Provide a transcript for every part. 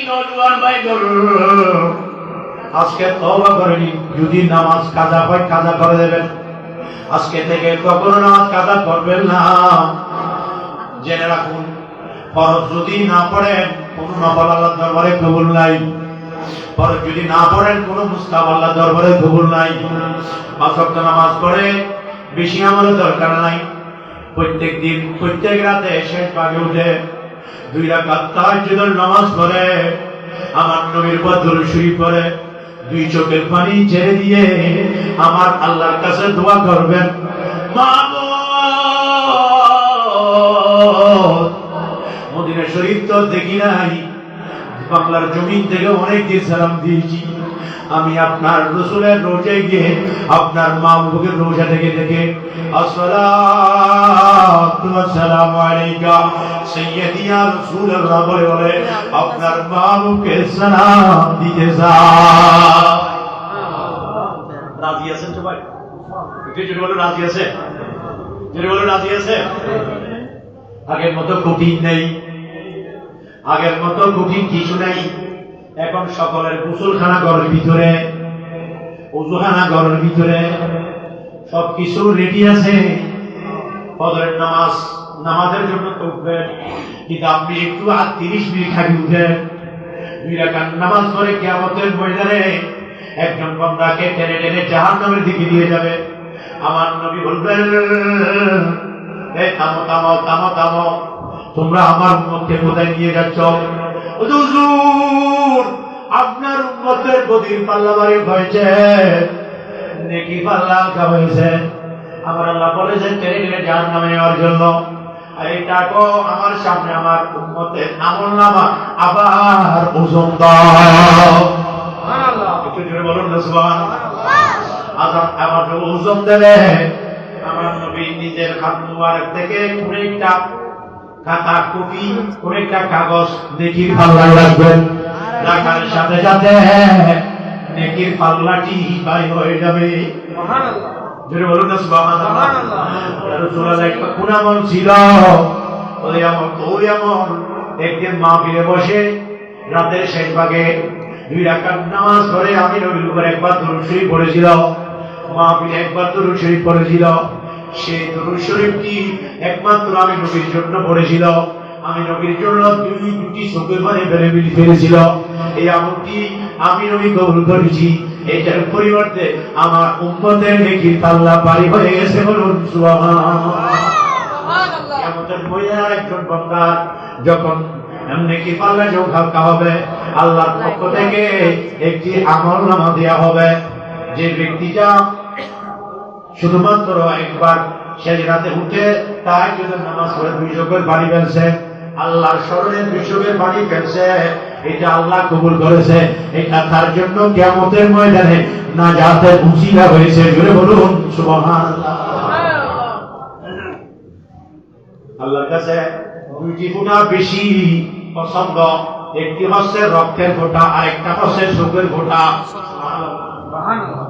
নওজোয়ান ভাই আজকে তওবা করে নিন, যদি নামাজ কাজা হয় কাজা করে দেবেন। আজকে থেকে কখনো নামাজ কাজা করবেন না। জেনে রাখুন, ফরজ যদি না পড়েন কোন নফল আল্লাহর দরবারে কবুল নাই। ফরজ যদি না পড়েন কোন মুস্তাহাব আল্লাহর দরবারে কবুল নাই। পাঁচ ওয়াক্ত নামাজ পড়ে বেশি আমলের দরকার নাই। প্রত্যেক দিন প্রত্যেক রাতে শেষ ভাগে উঠে 2 রাকাত তাহাজ্জুদের নামাজ পড়ে আমার নবীর উপর দরুদ শরীফ পড়ে 2 চোখের পানি ছেড়ে দিয়ে আমার আল্লাহর কাছে দোয়া করবেন, মাবুদ মদিনা শরীফ তো দেখি নাই, বাংলার জমিন থেকে অনেক দিন সালাম দিয়েছি, আমি আপনার রাসূলের রোজায় গিয়ে আপনার মাহবুবের রোজা থেকে দেখে আসসালাতু ওয়াসসালামু আলাইকা সাইয়্যিদি ইয়া রাসূলুল্লাহ বলে বলে আপনার মাহবুবকে সালাম দিতে যাও। রাজি আছেন সবাই? একটু জোরে বলো রাজি আছে? জোরে বলো রাজি আছে? আগের মতো কঠিন নেই, আগের মতো কঠিন কিছু নাই। এখন সকলের গোসলখানা ঘরের ভিতরে, ওযুখানা ঘরের ভিতরে, সবকিছু রেডি আছে। ফজরের নামাজের জন্য তো উঠবেন, কিন্তু আপনি একটু 30 মিনিট আগে উঠেন। 2 রাকাত নামাজ পড়ে কিয়ামতের ময়দানে একজন বান্দাকে টেনে টেনে জাহান্নামের দিকে নিয়ে যাবে। আমার নবী বলবেন, এই থামো থামো থামো থামো, তোমরা আমার উম্মতকে কোথায় নিয়ে যাচ্ছ? হুজুর, আপনার উম্মতের গদির পাল্লা ভারী হয়েছে, নেকি পাল্লা হালকা হয়েছে। আমার আল্লাহ বলেছেন টেনে টেনে জাহান্নামে নেওয়ার জন্য। আর এটা কো আমার সামনে আমার উম্মতের আমলনামা আবার ওজন দাও। সুবহানাল্লাহ, একটু জোরে বলুন না সুবহানাল্লাহ। আজান আমার ওজন দেবে। আমার নবী নিজের হাত মুবারক থেকে অনেকটা খাতা কপি অনেকটা কাগজ নেকির পাল্লায় রাখবেন, রাখার সাথে সাথে নেকির পাল্লাটি বাইর হয়ে যাবে। সুবহানাল্লাহ, জোরে বলুন না সুবহানাল্লাহ। রাসূলুল্লাহ একটা গুনামন ছিল, ওই আমল একদিন মাহফিলে বসে রাতের শেষ ভাগে 2 রাকাত নামাজ পড়ে আমি নবীর উপর একবার দরুদ শরীফ পড়েছিল। মাহফিলে একবার দরুদ শরীফ পড়েছিল। সেই দরুদ শরীফটি একমাত্র আমি নবীর জন্য পড়েছিল। আমি নবীর জন্য 2টি চোখের পানি ফেলেছিল। এই আমলটি আমি নবী কবুল করেছি। এটার পরিবর্তে আমার উম্মতের নেকির পাল্লা ভারী হয়ে গেছে, বলুন সুবহানাল্লাহ। কিয়ামতের ময়দানে একজন বান্দা যখন নেকির পাল্লা যোগ হালকা হবে, আল্লাহর পক্ষ থেকে একটি আমলনামা দেয়া হবে। যে ব্যক্তিটা শুধুমাত্র একবার শেষ রাতে উঠে তাহাজ্জুদের নামাজ পড়ে 2 চোখের পানি ফেলছে, আল্লাহর স্মরণে 2 চোখের পানি ফেলছে, এটা আল্লাহ কবুল করেছে। এটা তার জন্য কিয়ামতের ময়দানে নাজাতের উসিলা হয়েছে। জোরে বলুন সুবহানাল্লাহ। আল্লাহর কাছে 2টি ফোঁটা বেশি পছন্দ, একটি হচ্ছে রক্তের ফোঁটা আর একটা হচ্ছে চোখের ফোঁটা। সুবহানাল্লাহ।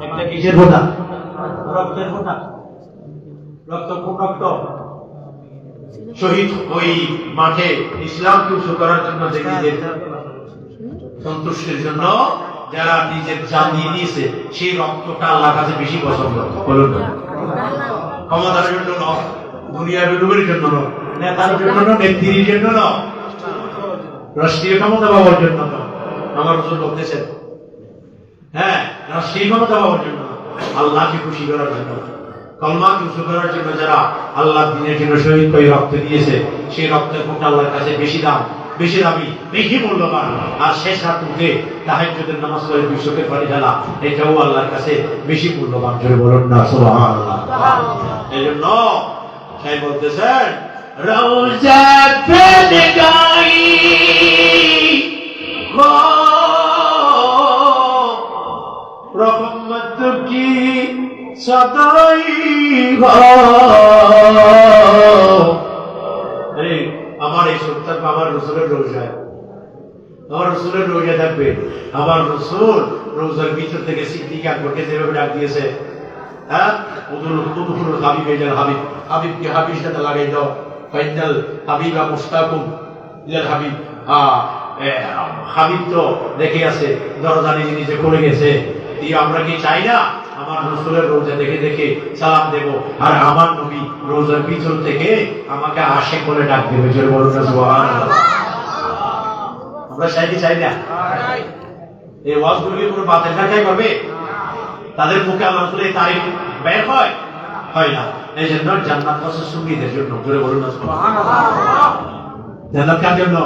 একটা কিসের ফোঁটা? রক্তের ফোঁটা। রক্ত কোন রক্ত? শহীদ ওই মাঠে ইসলামকে উৎসর্গ করার জন্য নিজের সন্তুষ্টির জন্য যারা নিজের জান দিয়ে দিয়েছে, সেই রক্তটা আল্লাহর কাছে বেশি পছন্দ। বলুন না, ক্ষমতার জন্য নয়, দুনিয়ার বিলুমের জন্য নয়, নেতার জন্য নয়, নেত্রীর জন্য নয়, রাষ্ট্রীয় ক্ষমতা পাওয়ার জন্য নয়। আমার রাসূল বলতেছেন, হ্যাঁ, রাষ্ট্রীয় ক্ষমতা পাওয়ার জন্য, আল্লাহকে খুশি করার জন্য, কলমাকে উৎসর্গ করার জন্য যারা আল্লাহ দ্বীনের জন্য শহীদ হয়ে রক্ত দিয়েছে, সেই রক্তের ফোঁটা আল্লাহর কাছে বেশি দাম, বেশি দামি, বেশি মূল্যবান। আর শেষ রাত উঠে তাহাজ্জুদের নামাজ পড়ে 2 চোখের পানি ঢালা, এটাও আল্লাহর কাছে বেশি মূল্যবান। জোরে বলুন না সুবহানাল্লাহ। এজন্য সেই বলতেছেন, রওজা পে নিগাহি খো রহমত কি সদাই গো। আমার এই সন্তান আমার রাসূলের রোজায়, আমার রাসূলের রোজা থাকবে। আমার রাসূল রোজার ভিতর থেকে সিদ্দিক আকবরকে যেভাবে ডাক দিয়েছে, হ্যাঁ, উদুল হাবিব ইলাল হাবিব, হাবিবকে হাবিব সাথে লাগাই দাও, ফাইনাল হাবিবা মুশতাকুম ইলাল হাবিব। হাবিব তো দেখে আছে দরজা নিজে নিজে খুলে গেছে। আমরা কি চাই না আমার রাসূলের রোজা দেখে দেখে সালাম দেব, আর আমার নবী রোজার পিছন থেকে আমাকে আশিক বলে ডাক দেবে? জোরে বলুন না সুবহানাল্লাহ। আমরা চাই কি চাই না? এই ওয়াজগুলো কি কোনো বাতিল ঢাকাই করবে? তাদের মুখে আল্লাহ রাসূলের তারিফ বের হয়? হয় না। এই জন্য জান্নাত হচ্ছে সুন্নিদের জন্য। জোরে বলুন না সুবহানাল্লাহ। জান্নাত কার জন্য?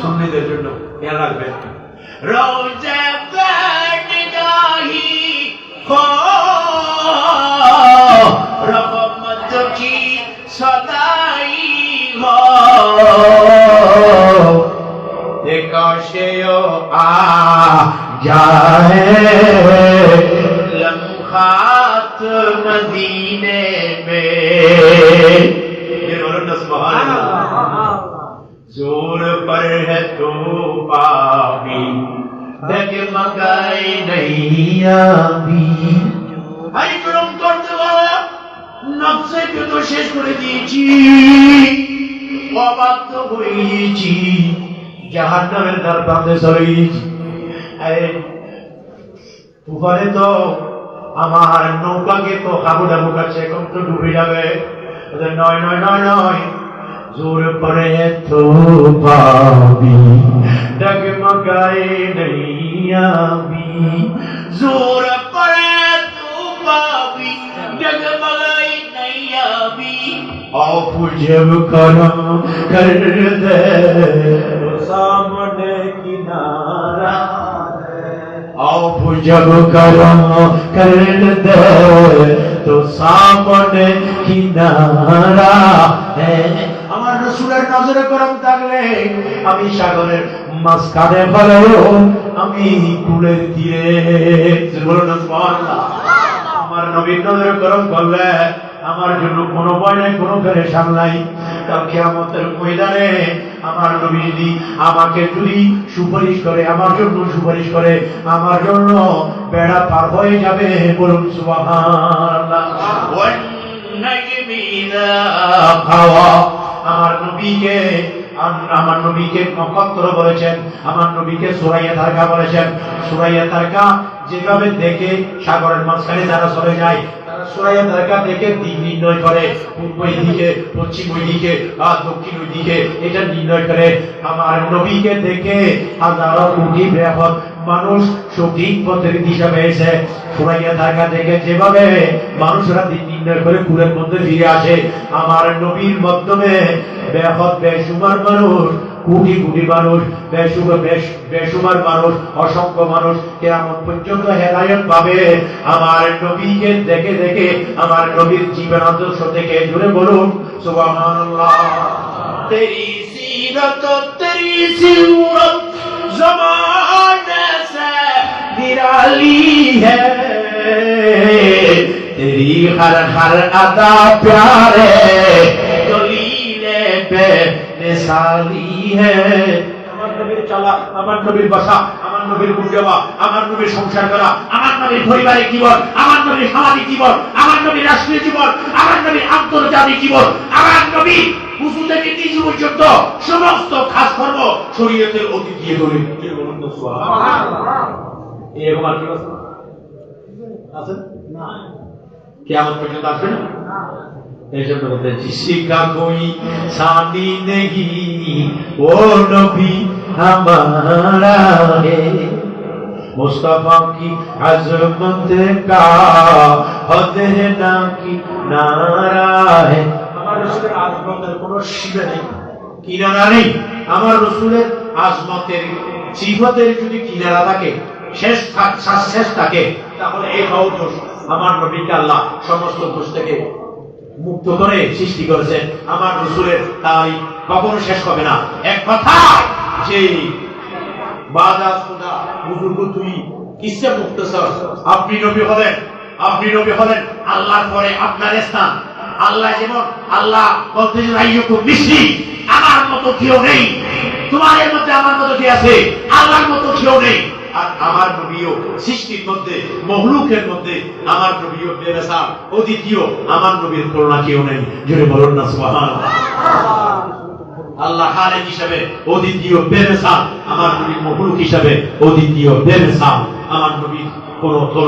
সুন্নিদের জন্য। খেয়াল রাখবেন। রোজা বরগাহি हो रहमत की सदाई हो काशे आ जाए लम्हात मदीने में। ये बोलो ना सुभान अल्लाह। जोर पर है तो पावी डगमगाए नहीं आबी। আরে করম করতে বাবা নফসে তো শেষ করে দিয়েছি, অবাধ্য হয়েছি, জাহান্নামের দ্বার প্রান্তে চলে গেছি। তুফানে তো আমার নৌকাকে তো হাবুডাবু কাছে এখন তো ডুবে যাবে। নয় নয় নয় নয়, जोर पड़े तो पावी डगमगाए नहीं आबी। जोर पड़े तो पावी डगमगाए नहीं आबी। औफ जब करम कर दे सामने किनारा, औफ जब करम कर दे तो सामने किनारा है। আমার রাসূলের নজরে করম থাকলে আমি সাগরের মাঝখানে ভালো, আমি কুলের তীরে। বলুন না সুবহানাল্লাহ। আমার নবীর নজরে করম করলে আমার জন্য কোনো ভয় নাই, কোনো পেরেশান নাই। কাল কিয়ামতের ময়দানে আমার নবী যদি আমাকে যদি সুপারিশ করে, আমার জন্য সুপারিশ করে, আমার জন্য বেড়া পার হয়ে যাবে। বলুন সুবহানাল্লাহ। ওয়ান নাজমি ইযা হাওয়া। আমার নবীকে নক্ষত্র বলেছেন, আমার নবীকে সুরাইয়া তারকা বলেছেন। সুরাইয়া তারকা যেভাবে দেখে সাগরের মাঝখানে যারা চলে যায়, তারা সুরাইয়া তারকা দেখে দিক নির্ণয় করে, পূর্ব দিকে, পশ্চিম ওই দিকে, আর দক্ষিণ ওই দিকে, এটা নির্ণয় করে। আমার নবীকে দেখে হাজারো কোটি বৃহৎ মানুষ সঠিক পথের দিশা পেয়েছে। সুরাইয়া তারকা দেখে যেভাবে মানুষরা দিক নির্ণয় করে কুলের মধ্যে ফিরে আসে, আমার নবীর মাধ্যমে বেহদ বেশুমার মানুষ, কোটি কোটি মানুষ, বেশুমার মানুষ, অসংখ্য মানুষ কিয়ামত পর্যন্ত হেদায়েত পাবে আমার নবীকে দেখে দেখে, আমার নবীর জীবন আদর্শ থেকে। জুড়ে বলুন সুবহানাল্লাহ। তেরি सीरत तेरी सूरत ज़माने से निराली है, तेरी हर हर अदा प्यारे दलीले पे निसाली है। আমার নবীর চলা, আমার নবীর বসা, আমার নবীর ঘুম যাওয়া, আমার নবীর সংসার করা, আমার নবীর পরিবারিক জীবন, আমার নবীর সামাজিক জীবন, আমার নবীর রাষ্ট্রীয় জীবন, আমার নবীর আন্তর্জাতিক জীবন, আমার নবী উযু থেকে নিচু পর্যন্ত সমস্ত কাজকর্ম শরীয়তের অধীন দিয়ে ধরে। বলুন তো সুবহানাল্লাহ। এরকম আর কি আছে না? কিয়ামত পর্যন্ত আসবে না। এই জন্য বলতে জিসিকা কই সানি নেহি ও নবী हमारा है, मुस्तफा की अजमत का हद ना की नारा है। আমার রাসূলের আজমতের কোনো সীমা নেই, কিনারা নেই। আমার রাসূলের আজমতের সিফাতের যদি কিনারা থাকে, শেষ থাকে, তাহলে এই দোষ আমার নবীকে আল্লাহ সমস্ত দোষ থেকে মুক্ত করে সৃষ্টি করেছেন। আমার রাসূলের তাই কখনো শেষ হবে না। এক কথা যে বাদা খুদা বুজুর্গ তুই কিসে মুক্তসর, আপনি নবী হলেন, আপনি নবী হলেন আল্লাহর পরে আপনার স্থান। আল্লাহ যেমন আল্লাহ বলতেছেন আইয়ুকুম মিসলি, আমার মতো কেউ নেই, তোমাদের মধ্যে আমার মতো কে আছে? আল্লাহর মতো কেউ নেই। আর আমার নবীও সৃষ্টির মধ্যে, মখলুকের মধ্যে আমার নবীও বেমিসাল, অদ্বিতীয়। আমার নবীর তুলনা কেউ নেই। জোরে বলুন না সুবহানাল্লাহ। আল্লাহ খালেক হিসাবে অদ্বিতীয় বেমিসাল, আমার নবী মখলুক হিসাবে অদ্বিতীয় বেমিসাল। আমার নবী কোন